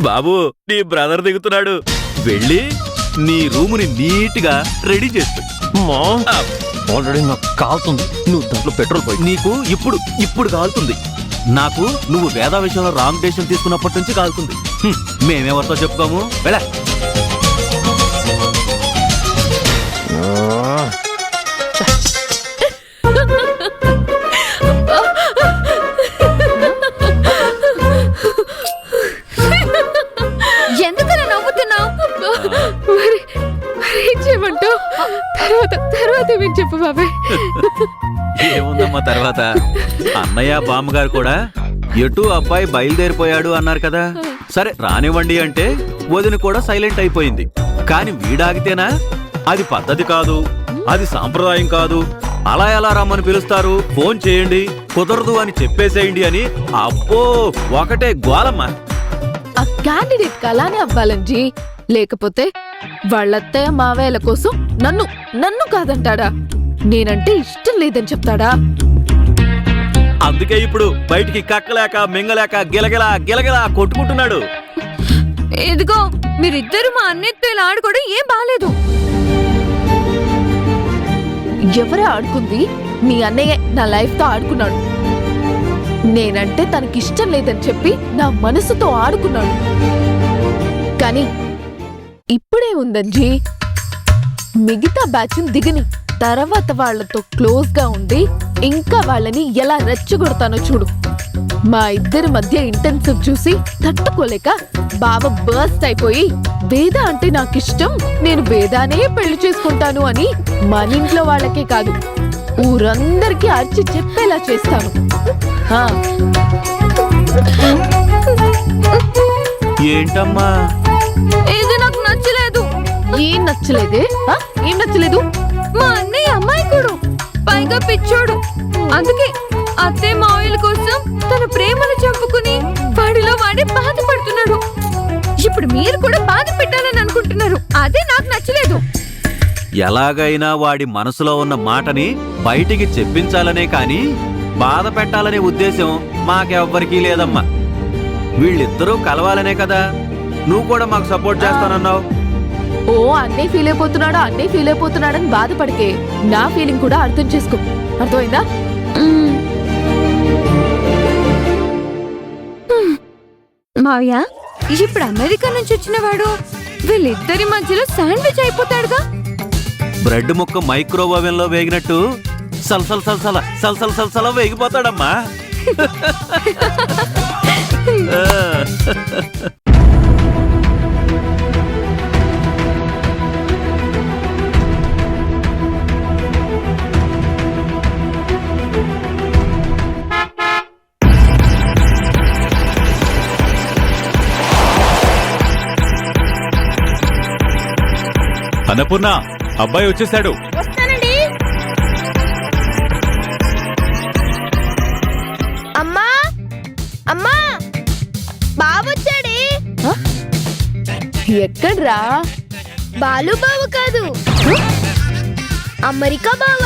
బాబు నీ బ్రదర్ దిగుతున్నాడు, వెళ్ళి నీ రూముని నీట్గా రెడీ చేస్తు. ఆల్రెడీ నాకు కాలుతుంది, నువ్వు దాంట్లో పెట్రోల్ పోయి. నీకు ఇప్పుడు కాలుతుంది, నాకు నువ్వు వేద విషయంలో రాంగ్ డెసిషన్ తీసుకున్నప్పటి నుంచి కాలుతుంది. మేమెవరితో చెప్పుకోము, వెళ్ళ. ఎందుకలా నవ్వుతున్నావు? చేయమంటావు? తర్వాత ఏమేం చెప్పు బాబాయ్. ఏముందమ్మా తర్వాత, అన్నయ్య బామ్మగారు కూడా ఎటు అబ్బాయి బయలుదేరిపోయాడు అన్నారు కదా. సరే రానివ్వండి అంటే వదిన కూడా సైలెంట్ అయిపోయింది. కాని వీడాగితేనా, అది పద్ధతి కాదు, అది సాంప్రదాయం కాదు, అలా ఎలా రమ్మని పిలుస్తారు, ఫోన్ చేయండి, కుదరదు అని చెప్పేసేయండి అని అబ్బో ఒకటే గోలమ్మా. ఆ క్యాండిడేట్ అలానే అవ్వాలంజీ, లేకపోతే వాళ్ళత్తయ్య మావయ్యల కోసం నన్ను కాదంటాడా, నేనంటే ఇష్టం లేదని చెప్తాడా? అందుకే ఇప్పుడు బయటికి కక్కలేక మింగలేక గిలగిలా గిలగిలా కొట్టుకుంటున్నాడు. ఇదిగో మీరిద్దరు మా అన్నయ్యతో ఇలా ఆడుకోవడం ఏం బాలేదు. ఎవరే ఆడుకుంది? మీ అన్నయ్య నా లైఫ్ తో ఆడుకున్నాడు. నేనంటే తనకిష్టం లేదని చెప్పి నా మనసుతో ఆడుకున్నాడు. కానీ ఇప్పుడే ఉందంజీ, మిగతా బ్యాచ్ దిగని తర్వాత వాళ్లతో క్లోజ్ గా ఉండి ఇంకా వాళ్ళని ఎలా రెచ్చగొడతానో చూడు. మా ఇద్దరి మధ్య ఇంటెన్సివ్ చూసి తట్టుకోలేక బావ బర్స్ట్ అయిపోయి, వేద అంటే నాకిష్టం, నేను వేదానే పెళ్లి చేసుకుంటాను అని మన ఇంట్లో వాళ్ళకే కాదు ఊరందరికీ అరిచి చెప్పేలా చేస్తాను. ఏంటమ్మా ఇది నాకు నచ్చలేదు. ఏం నచ్చలేదే? ఏం నచ్చలేదు? మా అన్నయ్య అమ్మాయికుడు, పైగా పిచ్చోడు. అందుకే అత్తే మావయ్యల కోసం తన ప్రేమను చంపుకుని వాడిలో వాడే బాధపడుతున్నాడు. ఇప్పుడు మీరు కూడా బాధ పెట్టాలని అనుకుంటున్నారు, అదే నాకు నచ్చలేదు. ఎలాగైనా వాడి మనసులో ఉన్న మాటని బయటికి చెప్పించాలనే కాని బాధ పెట్టాలనే ఉద్దేశం మాకెవ్వరికీ లేదమ్మా. వీళ్ళిద్దరూ కలవాలనే కదా నువ్వు కూడా మాకు సపోర్ట్ చేస్తానన్నావు. ఓ అన్నయ్య ఫీల్ అయిపోతున్నాడని బాధపడికే నా ఫీలింగ్ కూడా అర్థం చేసుకో, అర్థమైందా? మావయ్య, ఇప్పుడు అమెరికా నుంచి వచ్చిన వాడు వీళ్ళిద్దరి మధ్యలో శాండ్విచ్ అయిపోతాడుగా. బ్రెడ్ ముక్క మైక్రోవేవ్ లో వేగినట్టు సల్సల్ సల్సల సల్సల్ సల్సల వేగిపోతాడమ్మా. అన్నపూర్ణ, అబ్బాయి వచ్చేసాడు. అమ్మా అమ్మా, బాబొచ్చాడే. ఎక్కడ్రా? బాలు బావ కాదు, అమెరికా బావ.